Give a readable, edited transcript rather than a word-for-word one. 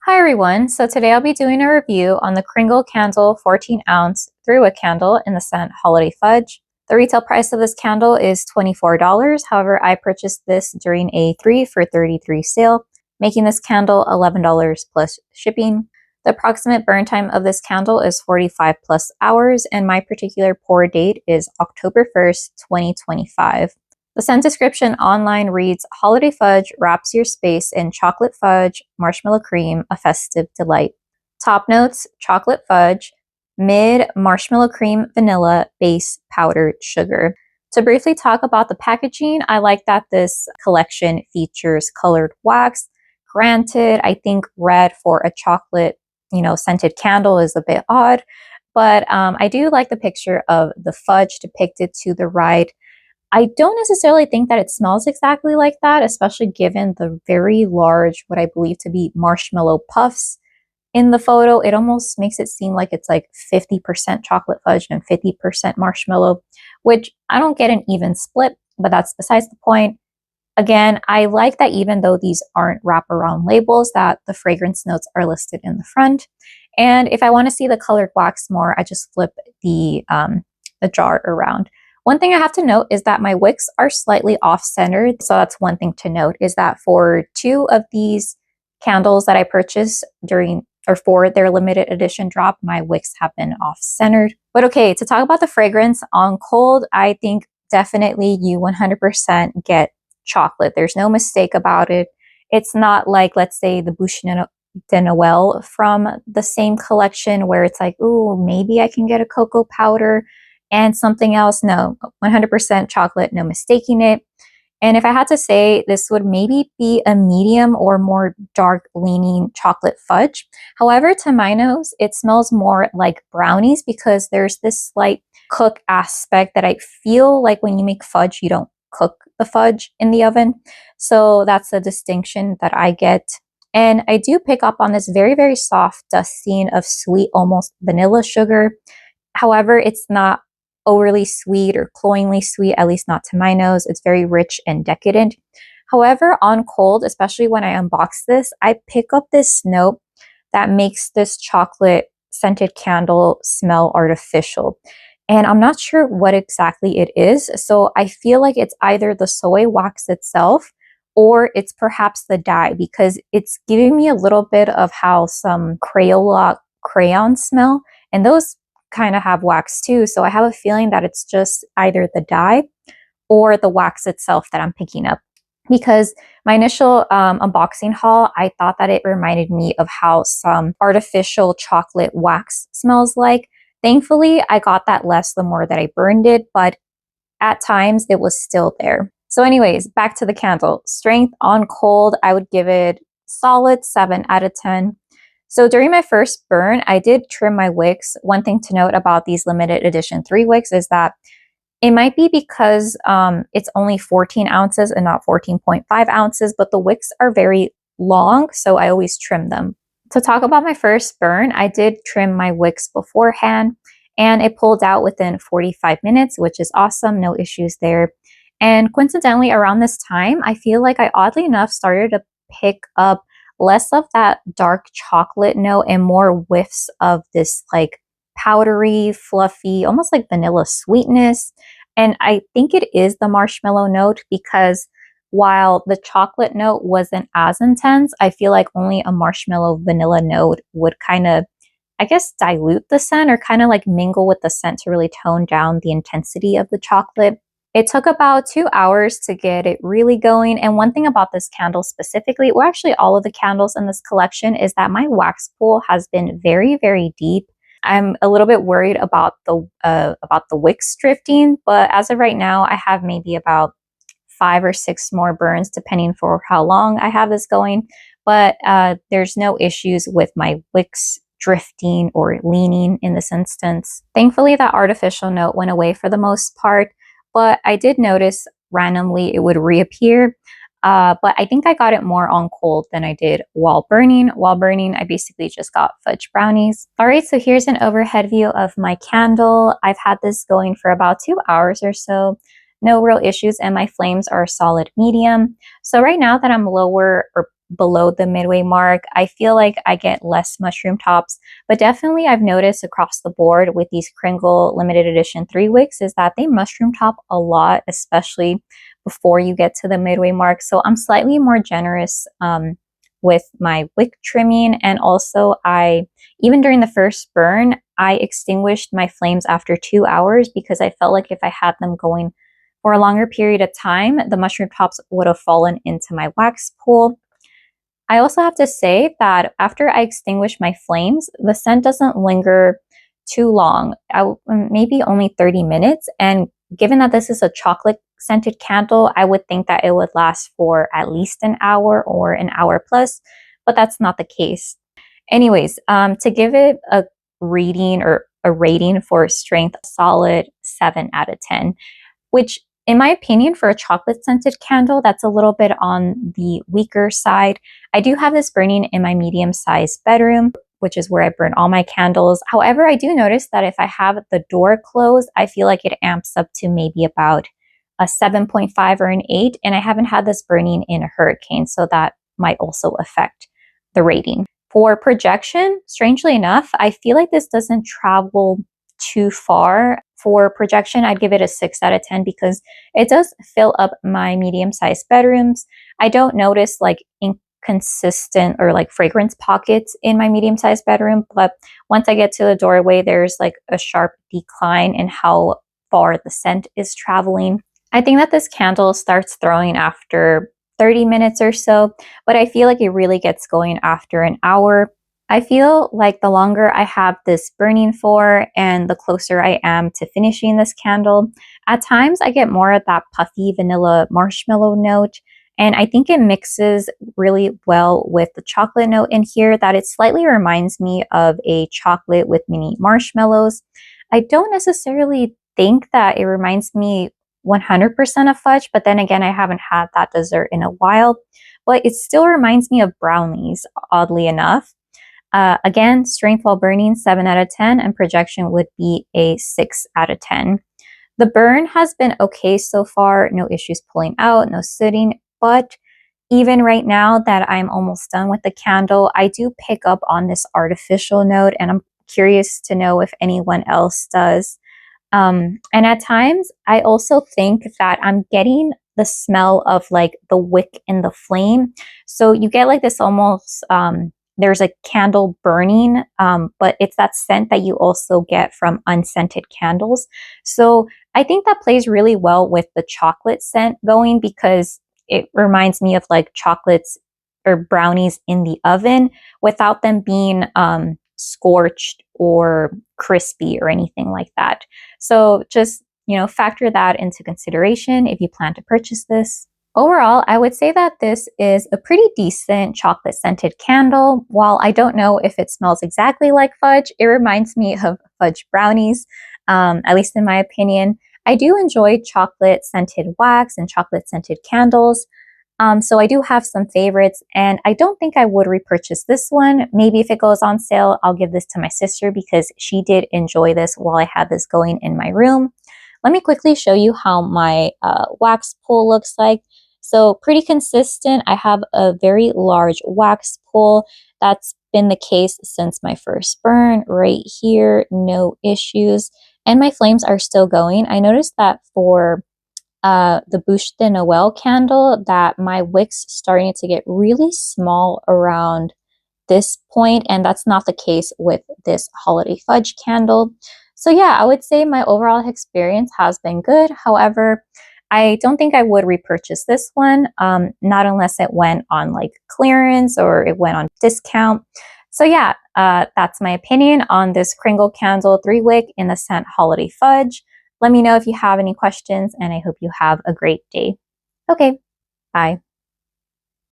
Hi everyone, so today I'll be doing a review on the Kringle candle 14 ounce 3-wick candle in the scent Holiday Fudge. The retail price of this candle is $24, however I purchased this during a 3 for $33 sale, making this candle $11 plus shipping. The approximate burn time of this candle is 45 plus hours and my particular pour date is October 1st, 2025. The scent description online reads, Holiday Fudge wraps your space in chocolate fudge, marshmallow cream, a festive delight. Top notes, chocolate fudge, mid, marshmallow cream, vanilla, base, powdered sugar. To briefly talk about the packaging, I like that this collection features colored wax. Granted, I think red for a chocolate, scented candle is a bit odd, but I do like the picture of the fudge depicted to the right. I don't necessarily think that it smells exactly like that, especially given the very large, what I believe to be marshmallow puffs in the photo. It almost makes it seem like it's like 50% chocolate fudge and 50% marshmallow, which I don't get an even split, but that's besides the point. Again, I like that even though these aren't wraparound labels, that the fragrance notes are listed in the front. And if I want to see the colored wax more, I just flip the jar around. One thing I have to note is that my wicks are slightly off-centered. So that's one thing to note, is that for 2 of these candles that I purchased for their limited edition drop, my wicks have been off-centered. But okay, to talk about the fragrance on cold, I think definitely you 100% get chocolate. There's no mistake about it. It's not like, let's say, the Bouche de Noël from the same collection where it's like, ooh, maybe I can get a cocoa powder and something else. No, 100% chocolate, no mistaking it. And if I had to say, this would maybe be a medium or more dark leaning chocolate fudge. However, to my nose, it smells more like brownies because there's this slight cook aspect that I feel like when you make fudge, you don't cook the fudge in the oven. So that's a distinction that I get. And I do pick up on this very, very soft dusting of sweet, almost vanilla sugar. However, it's not overly sweet or cloyingly sweet, at least not to my nose. It's very rich and decadent. However, on cold, especially when I unbox this, I pick up this note that makes this chocolate scented candle smell artificial. And I'm not sure what exactly it is. So I feel like it's either the soy wax itself or it's perhaps the dye, because it's giving me a little bit of how some Crayola crayons smell. And those kind of have wax too. So I have a feeling that it's just either the dye or the wax itself that I'm picking up. Because my initial unboxing haul, I thought that it reminded me of how some artificial chocolate wax smells like. Thankfully, I got that less the more that I burned it, but at times it was still there. So anyways, back to the candle. Strength on cold, I would give it solid 7 out of 10. So during my first burn, I did trim my wicks. One thing to note about these limited edition 3 wicks is that it might be because it's only 14 ounces and not 14.5 ounces, but the wicks are very long, so I always trim them. To talk about my first burn, I did trim my wicks beforehand, and it pulled out within 45 minutes, which is awesome, no issues there. And coincidentally, around this time, I feel like I oddly enough started to pick up less of that dark chocolate note and more whiffs of this like powdery, fluffy, almost like vanilla sweetness. And I think it is the marshmallow note, because while the chocolate note wasn't as intense, I feel like only a marshmallow vanilla note would kind of, I guess, dilute the scent or kind of like mingle with the scent to really tone down the intensity of the chocolate. It took about 2 hours to get it really going. And one thing about this candle specifically, or actually all of the candles in this collection, is that my wax pool has been very, very deep. I'm a little bit worried about the wicks drifting, but as of right now, I have maybe about 5 or 6 more burns, depending for how long I have this going. But there's no issues with my wicks drifting or leaning in this instance. Thankfully, that artificial note went away for the most part. But I did notice randomly it would reappear. But I think I got it more on cold than I did while burning. While burning, I basically just got fudge brownies. All right, so here's an overhead view of my candle. I've had this going for about 2 hours or so. No real issues, and my flames are solid medium. So right now that I'm lower or below the midway mark, I feel like I get less mushroom tops. But definitely I've noticed across the board with these Kringle limited edition 3 wicks is that they mushroom top a lot, especially before you get to the midway mark. So I'm slightly more generous with my wick trimming. And also even during the first burn, I extinguished my flames after 2 hours because I felt like if I had them going for a longer period of time, the mushroom tops would have fallen into my wax pool. I also have to say that after I extinguish my flames, the scent doesn't linger too long, maybe only 30 minutes. And given that this is a chocolate scented candle, I would think that it would last for at least an hour or an hour plus, but that's not the case. Anyways, to give it a rating for strength, solid 7 out of 10, which in my opinion, for a chocolate scented candle, that's a little bit on the weaker side. I do have this burning in my medium sized bedroom, which is where I burn all my candles. However, I do notice that if I have the door closed, I feel like it amps up to maybe about a 7.5 or an 8. And I haven't had this burning in a hurricane, so that might also affect the rating. For projection, strangely enough, I feel like this doesn't travel too far. For projection, I'd give it a 6 out of 10 because it does fill up my medium-sized bedrooms. I don't notice like inconsistent or like fragrance pockets in my medium-sized bedroom, but once I get to the doorway, there's like a sharp decline in how far the scent is traveling. I think that this candle starts throwing after 30 minutes or so, but I feel like it really gets going after an hour. I feel like the longer I have this burning for and the closer I am to finishing this candle, at times I get more of that puffy vanilla marshmallow note. And I think it mixes really well with the chocolate note in here, that it slightly reminds me of a chocolate with mini marshmallows. I don't necessarily think that it reminds me 100% of fudge, but then again, I haven't had that dessert in a while. But it still reminds me of brownies, oddly enough. Again, strength while burning, 7 out of 10, and projection would be a 6 out of 10. The burn has been okay so far, no issues pulling out, no sooting, but even right now that I'm almost done with the candle, I do pick up on this artificial note, and I'm curious to know if anyone else does. And at times, I also think that I'm getting the smell of like the wick and the flame. So you get like this almost, there's a candle burning, but it's that scent that you also get from unscented candles. So I think that plays really well with the chocolate scent going, because it reminds me of like chocolates or brownies in the oven without them being scorched or crispy or anything like that. So just, factor that into consideration if you plan to purchase this. Overall, I would say that this is a pretty decent chocolate scented candle. While I don't know if it smells exactly like fudge, it reminds me of fudge brownies, at least in my opinion. I do enjoy chocolate scented wax and chocolate scented candles. So I do have some favorites, and I don't think I would repurchase this one. Maybe if it goes on sale, I'll give this to my sister because she did enjoy this while I had this going in my room. Let me quickly show you how my wax pool looks like. So pretty consistent. I have a very large wax pool. That's been the case since my first burn. Right here, no issues. And my flames are still going. I noticed that for the Bouche de Noël candle that my wick's starting to get really small around this point, and that's not the case with this Holiday Fudge candle. So yeah, I would say my overall experience has been good. However, I don't think I would repurchase this one, not unless it went on like clearance or it went on discount. So yeah, that's my opinion on this Kringle candle 3 wick in the scent Holiday Fudge. Let me know if you have any questions, and I hope you have a great day. Okay, bye.